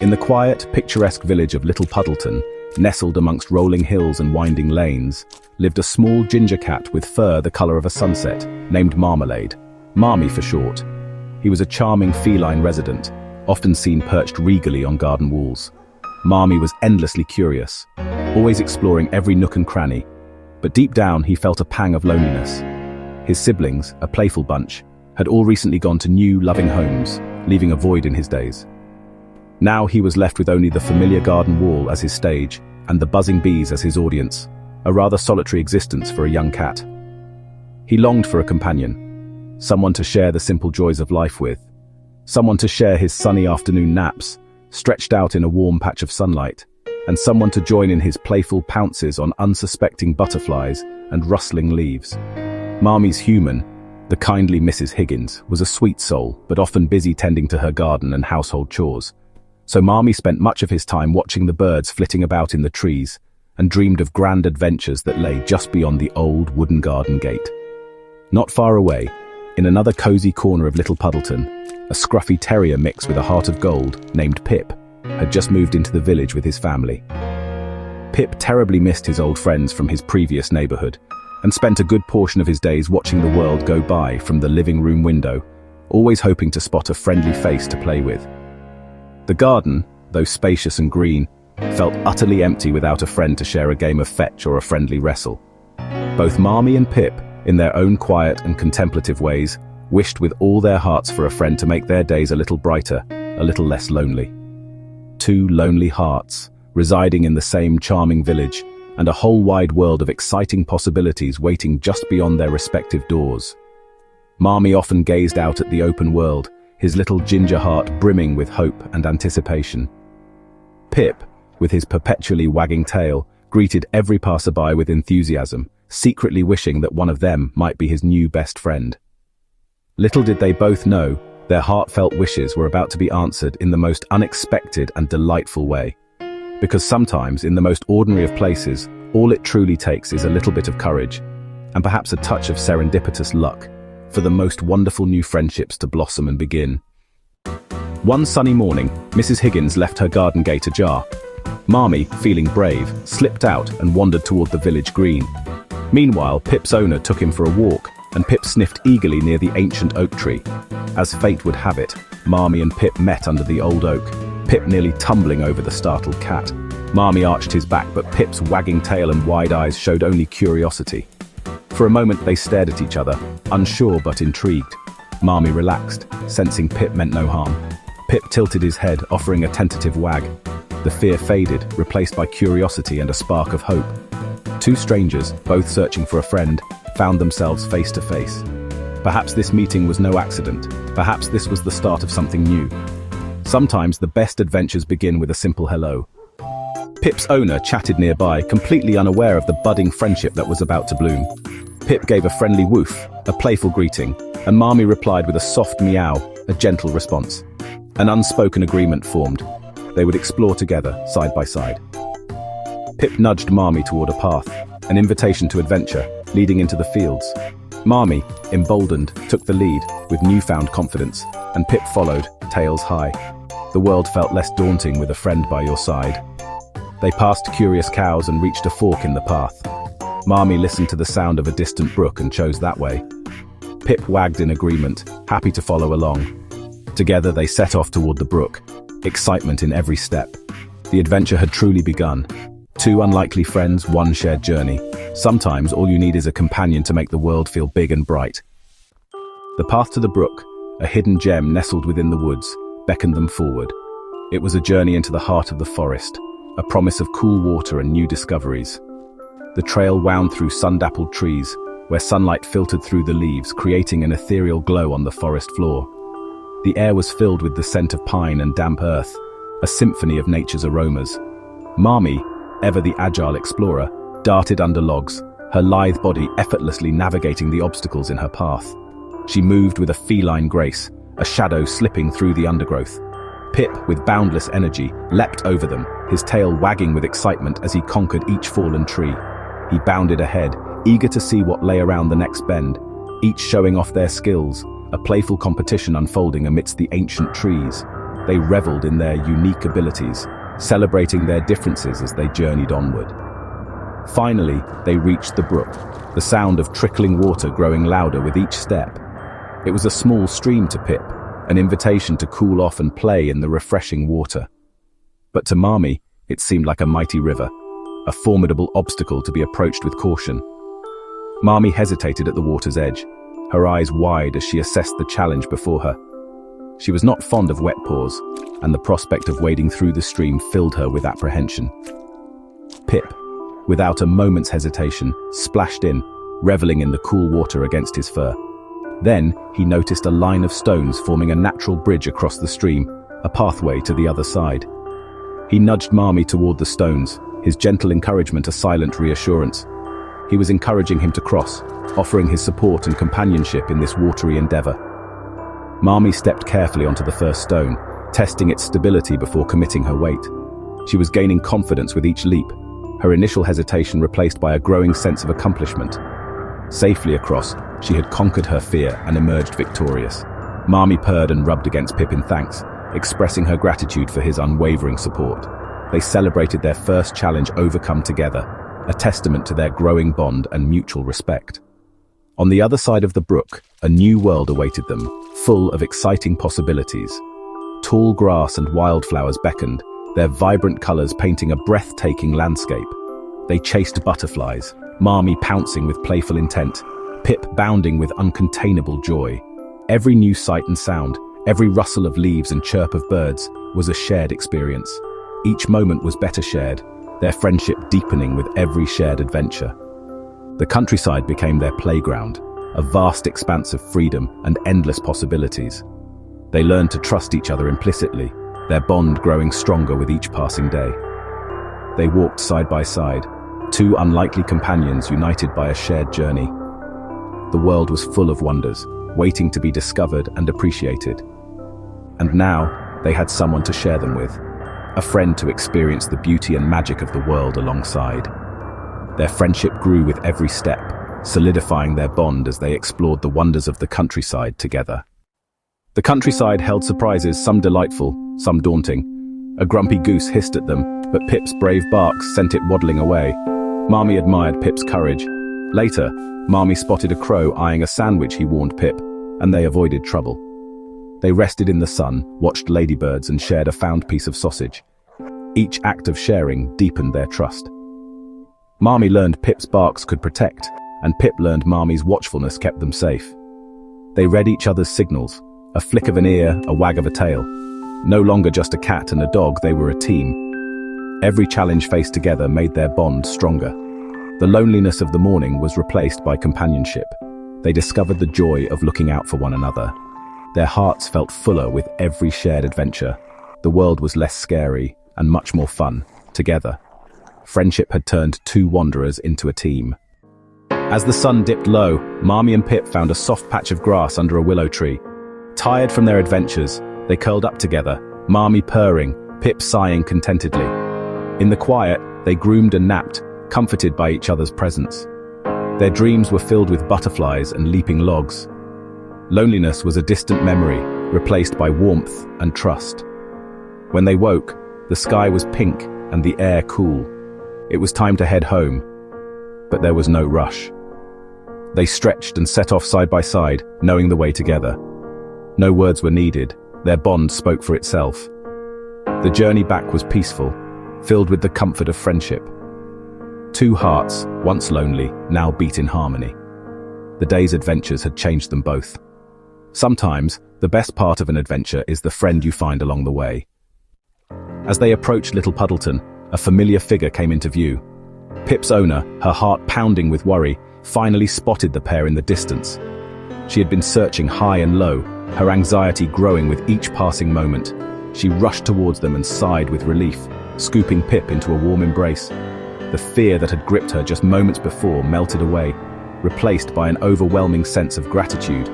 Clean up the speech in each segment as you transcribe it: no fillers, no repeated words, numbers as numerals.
In the quiet, picturesque village of Little Puddleton, nestled amongst rolling hills and winding lanes, lived a small ginger cat with fur the color of a sunset, named Marmalade, Marmee for short. He was a charming feline resident, often seen perched regally on garden walls. Marmee was endlessly curious, always exploring every nook and cranny, but deep down he felt a pang of loneliness. His siblings, a playful bunch, had all recently gone to new, loving homes, leaving a void in his days. Now he was left with only the familiar garden wall as his stage and the buzzing bees as his audience, a rather solitary existence for a young cat. He longed for a companion, someone to share the simple joys of life with, someone to share his sunny afternoon naps, stretched out in a warm patch of sunlight, and someone to join in his playful pounces on unsuspecting butterflies and rustling leaves. Marmee's human, the kindly Mrs. Higgins, was a sweet soul, but often busy tending to her garden and household chores. So Marmee spent much of his time watching the birds flitting about in the trees and dreamed of grand adventures that lay just beyond the old wooden garden gate. Not far away, in another cozy corner of Little Puddleton, a scruffy terrier mix with a heart of gold, named Pip, had just moved into the village with his family. Pip terribly missed his old friends from his previous neighborhood and spent a good portion of his days watching the world go by from the living room window, always hoping to spot a friendly face to play with. The garden, though spacious and green, felt utterly empty without a friend to share a game of fetch or a friendly wrestle. Both Marmee and Pip, in their own quiet and contemplative ways, wished with all their hearts for a friend to make their days a little brighter, a little less lonely. Two lonely hearts, residing in the same charming village, and a whole wide world of exciting possibilities waiting just beyond their respective doors. Marmee often gazed out at the open world, his little ginger heart brimming with hope and anticipation. Pip, with his perpetually wagging tail, greeted every passerby with enthusiasm, secretly wishing that one of them might be his new best friend. Little did they both know, their heartfelt wishes were about to be answered in the most unexpected and delightful way. Because sometimes, in the most ordinary of places, all it truly takes is a little bit of courage, and perhaps a touch of serendipitous luck, for the most wonderful new friendships to blossom and begin. One sunny morning, Mrs. Higgins left her garden gate ajar. Marmee, feeling brave, slipped out and wandered toward the village green. Meanwhile, Pip's owner took him for a walk, and Pip sniffed eagerly near the ancient oak tree. As fate would have it, Marmee and Pip met under the old oak, Pip nearly tumbling over the startled cat. Marmee arched his back, but Pip's wagging tail and wide eyes showed only curiosity. For a moment they stared at each other, unsure but intrigued. Marmee relaxed, sensing Pip meant no harm. Pip tilted his head, offering a tentative wag. The fear faded, replaced by curiosity and a spark of hope. Two strangers, both searching for a friend, found themselves face to face. Perhaps this meeting was no accident. Perhaps this was the start of something new. Sometimes the best adventures begin with a simple hello. Pip's owner chatted nearby, completely unaware of the budding friendship that was about to bloom. Pip gave a friendly woof, a playful greeting, and Marmee replied with a soft meow, a gentle response. An unspoken agreement formed. They would explore together, side by side. Pip nudged Marmee toward a path, an invitation to adventure, leading into the fields. Marmee, emboldened, took the lead, with newfound confidence, and Pip followed, tails high. The world felt less daunting with a friend by your side. They passed curious cows and reached a fork in the path. Marmee listened to the sound of a distant brook and chose that way. Pip wagged in agreement, happy to follow along. Together they set off toward the brook, excitement in every step. The adventure had truly begun. Two unlikely friends, one shared journey. Sometimes all you need is a companion to make the world feel big and bright. The path to the brook, a hidden gem nestled within the woods, beckoned them forward. It was a journey into the heart of the forest, a promise of cool water and new discoveries. The trail wound through sun-dappled trees, where sunlight filtered through the leaves, creating an ethereal glow on the forest floor. The air was filled with the scent of pine and damp earth, a symphony of nature's aromas. Marmee, ever the agile explorer, darted under logs, her lithe body effortlessly navigating the obstacles in her path. She moved with a feline grace, a shadow slipping through the undergrowth. Pip, with boundless energy, leapt over them, his tail wagging with excitement as he conquered each fallen tree. He bounded ahead, eager to see what lay around the next bend, each showing off their skills, a playful competition unfolding amidst the ancient trees. They reveled in their unique abilities, celebrating their differences as they journeyed onward. Finally, they reached the brook, the sound of trickling water growing louder with each step. It was a small stream to Pip, an invitation to cool off and play in the refreshing water. But to Marmee, it seemed like a mighty river, a formidable obstacle to be approached with caution. Marmee hesitated at the water's edge, her eyes wide as she assessed the challenge before her. She was not fond of wet paws, and the prospect of wading through the stream filled her with apprehension. Pip, without a moment's hesitation, splashed in, reveling in the cool water against his fur. Then, he noticed a line of stones forming a natural bridge across the stream, a pathway to the other side. He nudged Marmee toward the stones, his gentle encouragement a silent reassurance. He was encouraging him to cross, offering his support and companionship in this watery endeavor. Marmee stepped carefully onto the first stone, testing its stability before committing her weight. She was gaining confidence with each leap, her initial hesitation replaced by a growing sense of accomplishment. Safely across, she had conquered her fear and emerged victorious. Marmee purred and rubbed against Pip in thanks, expressing her gratitude for his unwavering support. They celebrated their first challenge overcome together, a testament to their growing bond and mutual respect. On the other side of the brook, a new world awaited them, full of exciting possibilities. Tall grass and wildflowers beckoned, their vibrant colors painting a breathtaking landscape. They chased butterflies, Marmee pouncing with playful intent, Pip bounding with uncontainable joy. Every new sight and sound, every rustle of leaves and chirp of birds was a shared experience. Each moment was better shared, their friendship deepening with every shared adventure. The countryside became their playground, a vast expanse of freedom and endless possibilities. They learned to trust each other implicitly, their bond growing stronger with each passing day. They walked side by side, two unlikely companions united by a shared journey. The world was full of wonders, waiting to be discovered and appreciated. And now, they had someone to share them with, a friend to experience the beauty and magic of the world alongside. Their friendship grew with every step, solidifying their bond as they explored the wonders of the countryside together. The countryside held surprises, some delightful, some daunting. A grumpy goose hissed at them, but Pip's brave barks sent it waddling away. Marmee admired Pip's courage. Later, Marmee spotted a crow eyeing a sandwich he warned Pip, and they avoided trouble. They rested in the sun, watched ladybirds, and shared a found piece of sausage. Each act of sharing deepened their trust. Marmee learned Pip's barks could protect, and Pip learned Marmee's watchfulness kept them safe. They read each other's signals, a flick of an ear, a wag of a tail. No longer just a cat and a dog, they were a team. Every challenge faced together made their bond stronger. The loneliness of the morning was replaced by companionship. They discovered the joy of looking out for one another. Their hearts felt fuller with every shared adventure. The world was less scary and much more fun, together. Friendship had turned two wanderers into a team. As the sun dipped low, Marmee and Pip found a soft patch of grass under a willow tree. Tired from their adventures, they curled up together, Marmee purring, Pip sighing contentedly. In the quiet, they groomed and napped, comforted by each other's presence. Their dreams were filled with butterflies and leaping logs. Loneliness was a distant memory, replaced by warmth and trust. When they woke, the sky was pink and the air cool. It was time to head home, but there was no rush. They stretched and set off side by side, knowing the way together. No words were needed, their bond spoke for itself. The journey back was peaceful, filled with the comfort of friendship. Two hearts, once lonely, now beat in harmony. The day's adventures had changed them both. Sometimes, the best part of an adventure is the friend you find along the way. As they approached Little Puddleton, a familiar figure came into view. Pip's owner, her heart pounding with worry, finally spotted the pair in the distance. She had been searching high and low, her anxiety growing with each passing moment. She rushed towards them and sighed with relief, scooping Pip into a warm embrace. The fear that had gripped her just moments before melted away, replaced by an overwhelming sense of gratitude.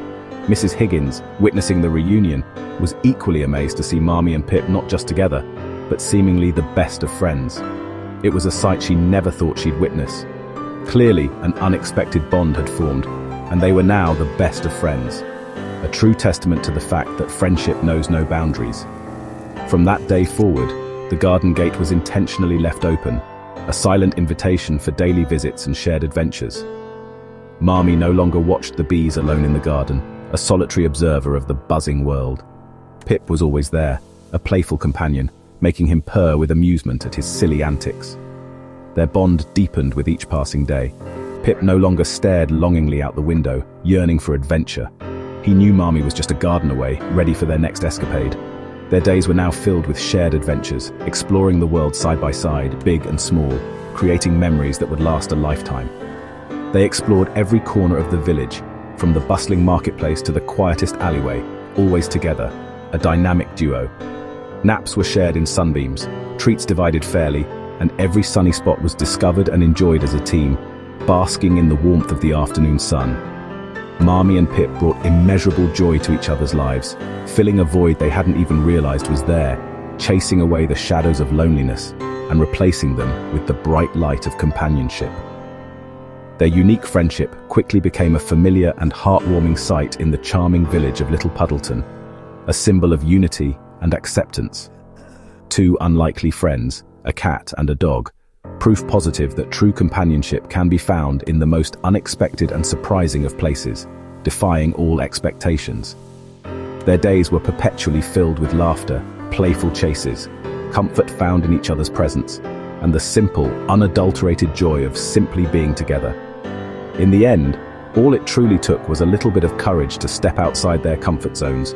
Mrs. Higgins, witnessing the reunion, was equally amazed to see Marmee and Pip not just together, but seemingly the best of friends. It was a sight she never thought she'd witness. Clearly, an unexpected bond had formed, and they were now the best of friends. A true testament to the fact that friendship knows no boundaries. From that day forward, the garden gate was intentionally left open, a silent invitation for daily visits and shared adventures. Marmee no longer watched the bees alone in the garden, a solitary observer of the buzzing world. Pip was always there, a playful companion, making him purr with amusement at his silly antics. Their bond deepened with each passing day. Pip no longer stared longingly out the window, yearning for adventure. He knew Marmee was just a garden away, ready for their next escapade. Their days were now filled with shared adventures, exploring the world side by side, big and small, creating memories that would last a lifetime. They explored every corner of the village, from the bustling marketplace to the quietest alleyway, always together, a dynamic duo. Naps were shared in sunbeams, treats divided fairly, and every sunny spot was discovered and enjoyed as a team, basking in the warmth of the afternoon sun. Marmee and Pip brought immeasurable joy to each other's lives, filling a void they hadn't even realized was there, chasing away the shadows of loneliness and replacing them with the bright light of companionship. Their unique friendship quickly became a familiar and heartwarming sight in the charming village of Little Puddleton, a symbol of unity and acceptance. Two unlikely friends, a cat and a dog, proof positive that true companionship can be found in the most unexpected and surprising of places, defying all expectations. Their days were perpetually filled with laughter, playful chases, comfort found in each other's presence, and the simple, unadulterated joy of simply being together. In the end, all it truly took was a little bit of courage to step outside their comfort zones,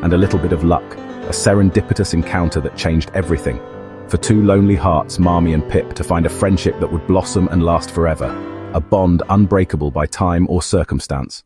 and a little bit of luck, a serendipitous encounter that changed everything. For two lonely hearts, Marmee and Pip, to find a friendship that would blossom and last forever, a bond unbreakable by time or circumstance.